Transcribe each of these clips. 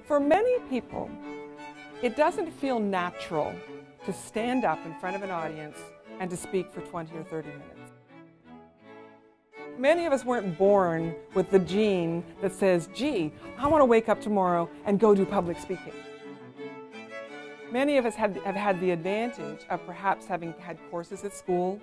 For many people, it doesn't feel natural to stand up in front of an audience and to speak for 20 or 30 minutes. Many of us weren't born with the gene that says, gee, I want to wake up tomorrow and go do public speaking. Many of us have had the advantage of perhaps having had courses at school,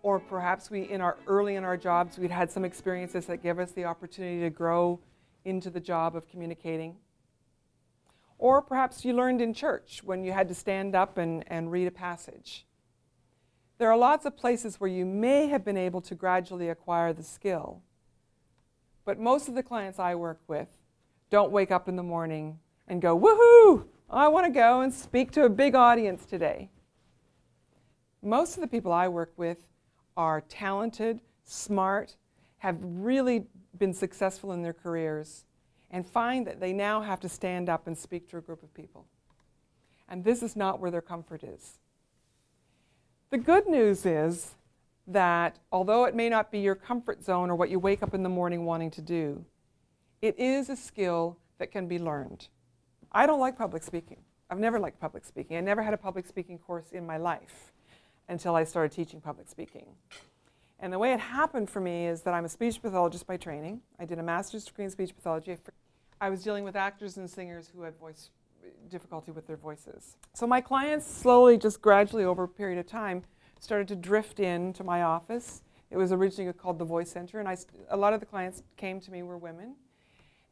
or perhaps early in our jobs we'd had some experiences that give us the opportunity to grow into the job of communicating. Or perhaps you learned in church when you had to stand up and read a passage. There are lots of places where you may have been able to gradually acquire the skill, but most of the clients I work with don't wake up in the morning and go, woohoo, I want to go and speak to a big audience today. Most of the people I work with are talented, smart, have really been successful in their careers, and find that they now have to stand up and speak to a group of people. And this is not where their comfort is. The good news is that although it may not be your comfort zone or what you wake up in the morning wanting to do, it is a skill that can be learned. I don't like public speaking. I've never liked public speaking. I never had a public speaking course in my life until I started teaching public speaking. And the way it happened for me is that I'm a speech pathologist by training. I did a master's degree in speech pathology. I was dealing with actors and singers who had voice difficulty with their voices. So my clients slowly, just gradually over a period of time, started to drift into my office. It was originally called the Voice Center, and a lot of the clients came to me were women.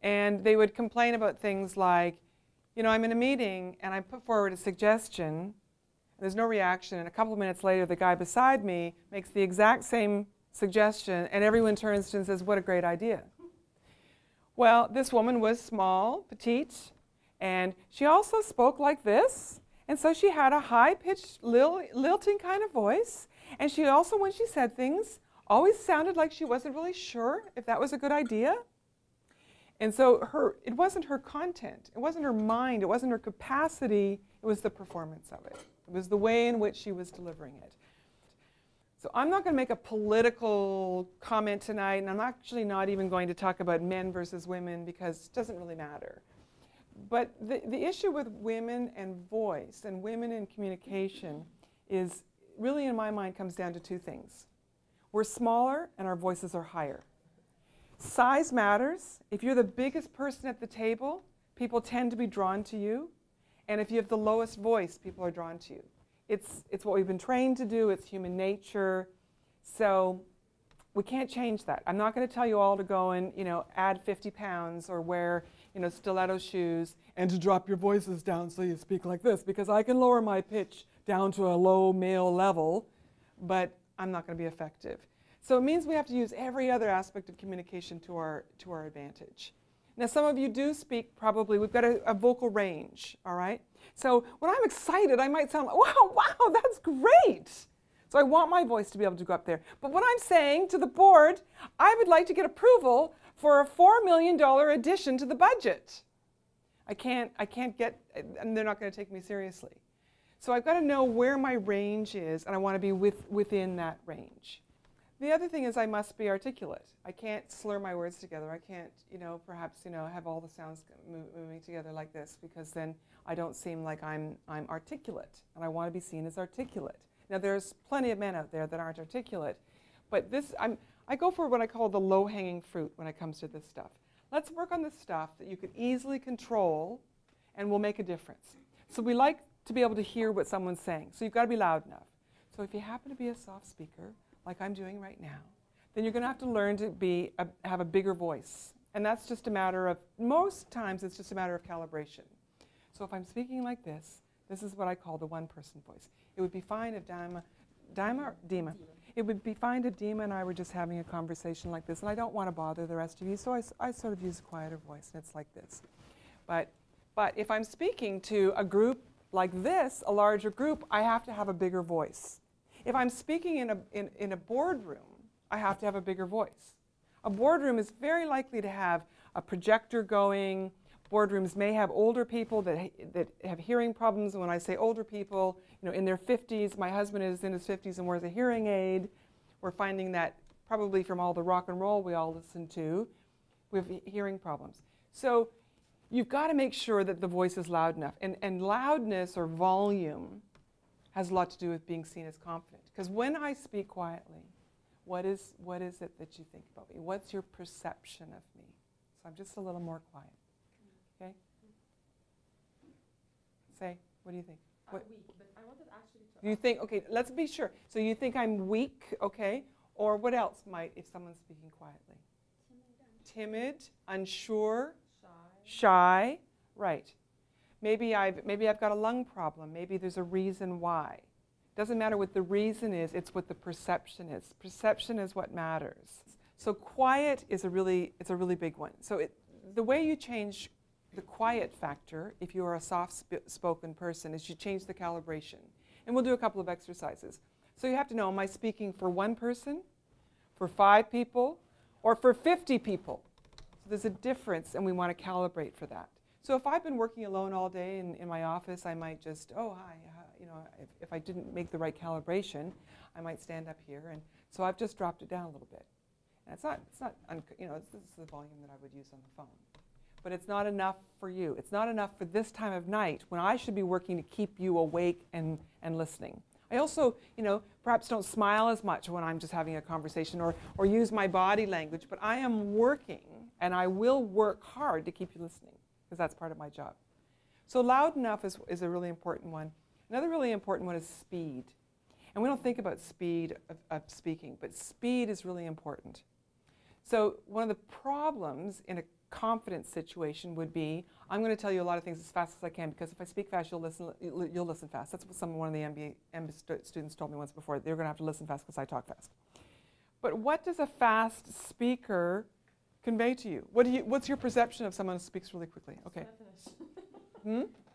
And they would complain about things like, you know, I'm in a meeting and I put forward a suggestion, there's no reaction, and a couple of minutes later the guy beside me makes the exact same suggestion and everyone turns to him and says, what a great idea. Well, this woman was small, petite, and she also spoke like this, and so she had a high-pitched, lilting kind of voice, and she also, when she said things, always sounded like she wasn't really sure if that was a good idea. And so it wasn't her content, it wasn't her mind, it wasn't her capacity, it was the performance of it. It was the way in which she was delivering it. So I'm not going to make a political comment tonight, and I'm actually not even going to talk about men versus women because it doesn't really matter. But the issue with women and voice and women in communication is really, in my mind, comes down to two things. We're smaller and our voices are higher. Size matters. If you're the biggest person at the table, people tend to be drawn to you. And if you have the lowest voice, people are drawn to you. It's what we've been trained to do. It's human nature. So we can't change that. I'm not going to tell you all to go and, you know, add 50 pounds or wear, you know, stiletto shoes and to drop your voices down so you speak like this, because I can lower my pitch down to a low male level, but I'm not going to be effective. So it means we have to use every other aspect of communication to our advantage. Now, some of you do speak probably, we've got a vocal range, all right? So when I'm excited, I might sound like, wow, that's great. So I want my voice to be able to go up there. But when I'm saying to the board, I would like to get approval for a $4 million addition to the budget. I can't get, and they're not going to take me seriously. So I've got to know where my range is, and I want to be within that range. The other thing is I must be articulate. I can't slur my words together. I can't, you know, perhaps, you know, have all the sounds moving together like this, because then I don't seem like I'm articulate, and I want to be seen as articulate. Now, there's plenty of men out there that aren't articulate, but I go for what I call the low-hanging fruit when it comes to this stuff. Let's work on the stuff that you can easily control and will make a difference. So we like to be able to hear what someone's saying, so you've got to be loud enough. So if you happen to be a soft speaker, like I'm doing right now, then you're going to have to learn to have a bigger voice. And that's just a matter of, most times it's just a matter of calibration. So if I'm speaking like this is what I call the one-person voice. It would be fine if Dima. It would be fine if Dima and I were just having a conversation like this, and I don't want to bother the rest of you, so I sort of use a quieter voice, and it's like this. But if I'm speaking to a group like this, a larger group, I have to have a bigger voice. If I'm speaking in a boardroom, I have to have a bigger voice. A boardroom is very likely to have a projector going. Boardrooms may have older people that have hearing problems. And when I say older people, you know, in their 50s, my husband is in his 50s and wears a hearing aid. We're finding that probably from all the rock and roll we all listen to, we have hearing problems. So you've got to make sure that the voice is loud enough. And loudness or volume has a lot to do with being seen as confident. Because when I speak quietly, what is it that you think about me? What's your perception of me? So I'm just a little more quiet. Okay? Say, what do you think? What? Weak, but I wanted actually to. Do you think, okay, let's be sure. So you think I'm weak, okay? Or what else might, if someone's speaking quietly? Timid, unsure, shy, right. Maybe I've got a lung problem. Maybe there's a reason why. Doesn't matter what the reason is, it's what the perception is. Perception is what matters. So quiet is a really big one. So the way you change the quiet factor, if you are a soft-spoken person, is you change the calibration. And we'll do a couple of exercises. So you have to know, am I speaking for one person, for 5 people, or for 50 people? So there's a difference, and we want to calibrate for that. So if I've been working alone all day in my office, I might just, oh, hi, you know, if I didn't make the right calibration, I might stand up here. And so I've just dropped it down a little bit. And it's not you know, this is the volume that I would use on the phone. But it's not enough for you. It's not enough for this time of night when I should be working to keep you awake and listening. I also, you know, perhaps don't smile as much when I'm just having a conversation or use my body language, but I am working, and I will work hard to keep you listening, because that's part of my job. So loud enough is a really important one. Another really important one is speed. And we don't think about speed of speaking, but speed is really important. So one of the problems in a confidence situation would be, I'm going to tell you a lot of things as fast as I can, because if I speak fast, you'll listen fast. That's what one of the MBA students told me once before. They're going to have to listen fast because I talk fast. But what does a fast speaker convey to you? What's your perception of someone who speaks really quickly? Okay.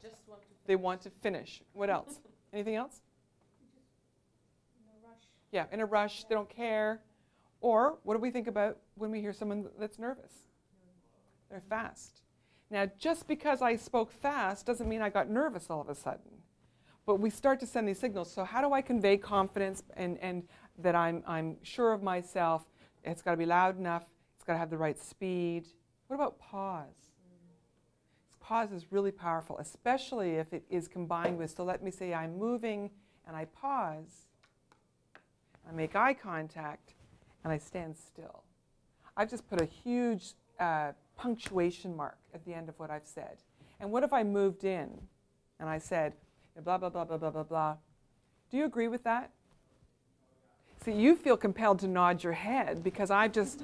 Just want to. They want to finish. What else? Anything else? In a rush. Yeah, in a rush. They don't care. Or what do we think about when we hear someone that's nervous? They're fast. Now, just because I spoke fast doesn't mean I got nervous all of a sudden. But we start to send these signals. So how do I convey confidence and that I'm sure of myself? It's got to be loud enough. It's got to have the right speed. What about pause? Pause is really powerful, especially if it is combined with, so let me say I'm moving and I pause, I make eye contact, and I stand still. I've just put a huge punctuation mark at the end of what I've said. And what if I moved in and I said, blah, blah, blah, blah, blah, blah, blah. Do you agree with that? See, you feel compelled to nod your head because I'm just,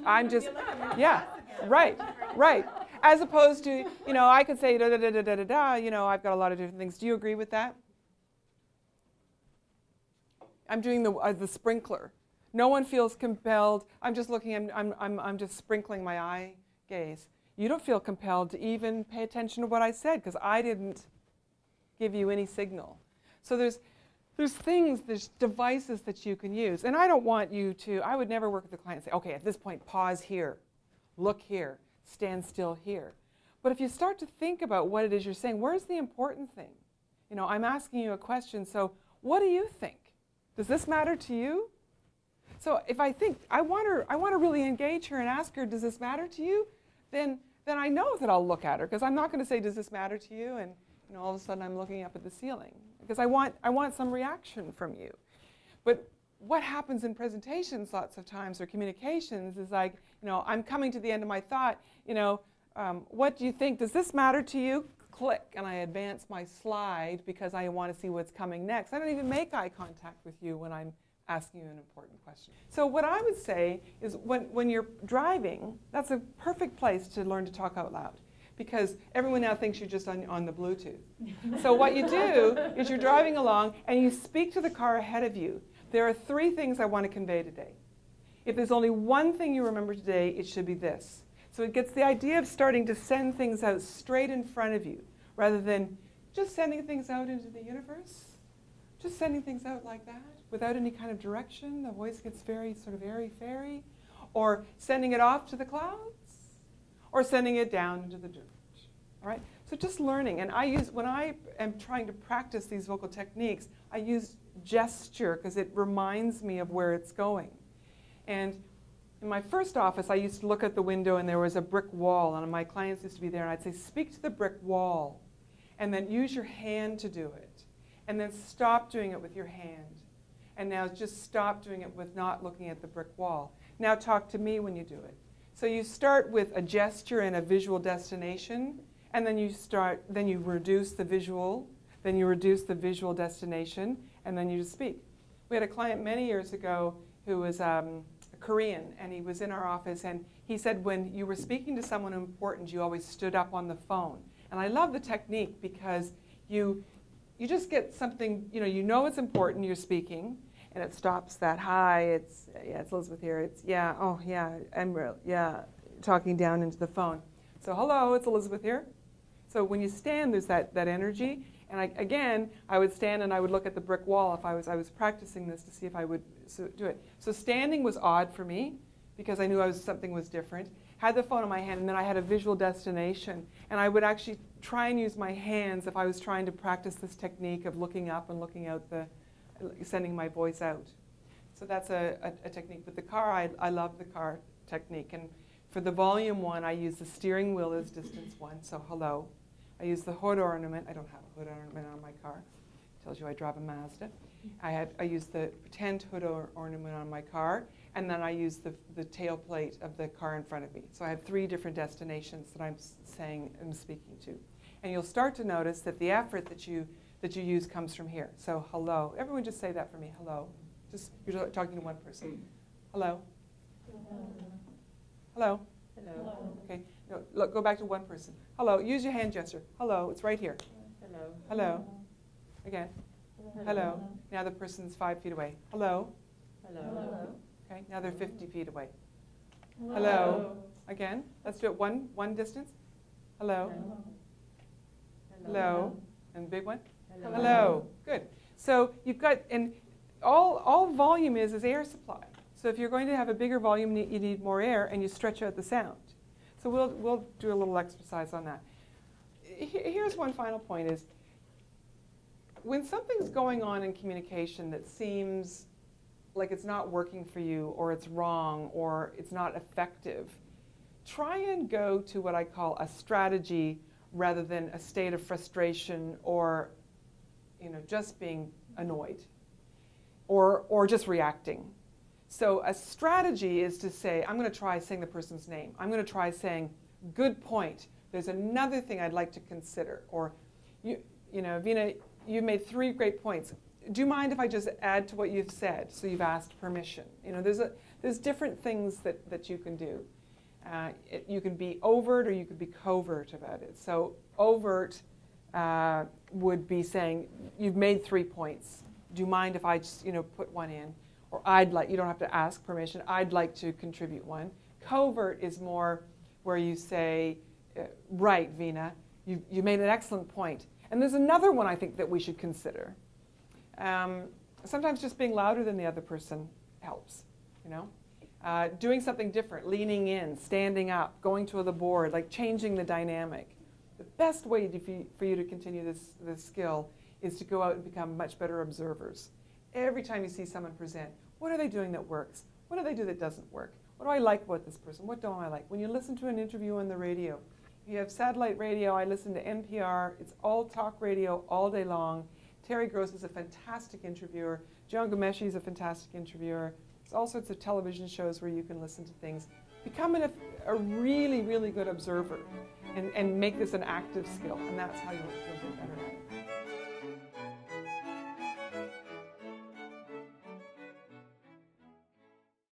yeah, right, right. As opposed to, you know, I could say da da da da da da da, you know, I've got a lot of different things. Do you agree with that? I'm doing the sprinkler. No one feels compelled. I'm just looking, I'm just sprinkling my eye gaze. You don't feel compelled to even pay attention to what I said because I didn't give you any signal. So there's devices that you can use. And I don't want you to, I would never work with the client and say, okay, at this point, pause here, look here, stand still here. But if you start to think about what it is you're saying, where's the important thing? You know, I'm asking you a question, so what do you think? Does this matter to you? So if I think, I want to really engage her and ask her, does this matter to you? Then I know that I'll look at her, because I'm not going to say, does this matter to you? And you know, all of a sudden I'm looking up at the ceiling, because I want some reaction from you. But what happens in presentations lots of times, or communications, is like, you know, I'm coming to the end of my thought, you know, what do you think? Does this matter to you? Click, and I advance my slide because I want to see what's coming next. I don't even make eye contact with you when I'm asking you an important question. So what I would say is when you're driving, that's a perfect place to learn to talk out loud, because everyone now thinks you're just on the Bluetooth. So what you do is you're driving along and you speak to the car ahead of you. There are 3 things I want to convey today. If there's only one thing you remember today, it should be this. So it gets the idea of starting to send things out straight in front of you, rather than just sending things out into the universe. Just sending things out like that, without any kind of direction. The voice gets very sort of airy-fairy. Or sending it off to the clouds, or sending it down into the dirt. All right? So just learning. And when I am trying to practice these vocal techniques, I use gesture because it reminds me of where it's going. And In my first office, I used to look at the window and there was a brick wall, and my clients used to be there, and I'd say, speak to the brick wall, and then use your hand to do it, and then stop doing it with your hand. And now just stop doing it with not looking at the brick wall. Now talk to me when you do it. So you start with a gesture and a visual destination, and then you reduce the visual, then you reduce the visual destination, and then you just speak. We had a client many years ago who was Korean, and he was in our office, and he said when you were speaking to someone important, you always stood up on the phone. And I love the technique because you just get something, you know it's important, you're speaking, and it stops that, hi, it's Elizabeth here, it's, yeah, oh, yeah, Emerald, yeah, talking down into the phone. So, hello, it's Elizabeth here. So when you stand, there's that energy. And I would stand and I would look at the brick wall if I was practicing this to see if I would do it. So standing was odd for me because I knew something was different. Had the phone in my hand, and then I had a visual destination. And I would actually try and use my hands if I was trying to practice this technique of looking up and looking out, sending my voice out. So that's a technique. But the car, I love the car technique. And for the volume one, I use the steering wheel as distance one, so hello. I use the hood ornament. I don't have a hood ornament on my car. Tells you I drive a Mazda. I use the pretend hood ornament on my car, and then I use the tail plate of the car in front of me. So I have 3 different destinations that I'm speaking to. And you'll start to notice that the effort that you use comes from here. So hello. Everyone just say that for me. Hello. Just you're talking to one person. Hello. Hello. Hello. Okay. No, look, go back to one person. Hello. Use your hand gesture. Hello. It's right here. Hello. Hello. Again. Hello. Now the person's 5 feet away. Hello. Hello. Okay. Now they're 50 feet away. Hello. Again. Let's do it one distance. Hello. Hello. And big one. Hello. Good. So you've got, and all volume is air supply. So if you're going to have a bigger volume, you need more air, and you stretch out the sound. So we'll do a little exercise on that. Here's one final point is, when something's going on in communication that seems like it's not working for you, or it's wrong, or it's not effective, try and go to what I call a strategy rather than a state of frustration or just being annoyed or just reacting. So a strategy is to say, I'm going to try saying the person's name. I'm going to try saying, good point. There's another thing I'd like to consider. Or, Vina, you've made 3 great points. Do you mind if I just add to what you've said? So you've asked permission. There's different things that you can do. You can be overt or you could be covert about it. So overt would be saying, you've made 3 points. Do you mind if I just put one in? Or you don't have to ask permission, I'd like to contribute one. Covert is more where you say, right, Vina, you made an excellent point. And there's another one I think that we should consider. Sometimes just being louder than the other person helps, doing something different, leaning in, standing up, going to the board, like changing the dynamic. The best way for you to continue this skill is to go out and become much better observers. Every time you see someone present, what are they doing that works? What do they do that doesn't work? What do I like about this person? What don't I like? When you listen to an interview on the radio, you have satellite radio, I listen to NPR, it's all talk radio all day long. Terry Gross is a fantastic interviewer. John Gomeshi is a fantastic interviewer. There's all sorts of television shows where you can listen to things. Become a really, really good observer and make this an active skill, and that's how you'll get better at it.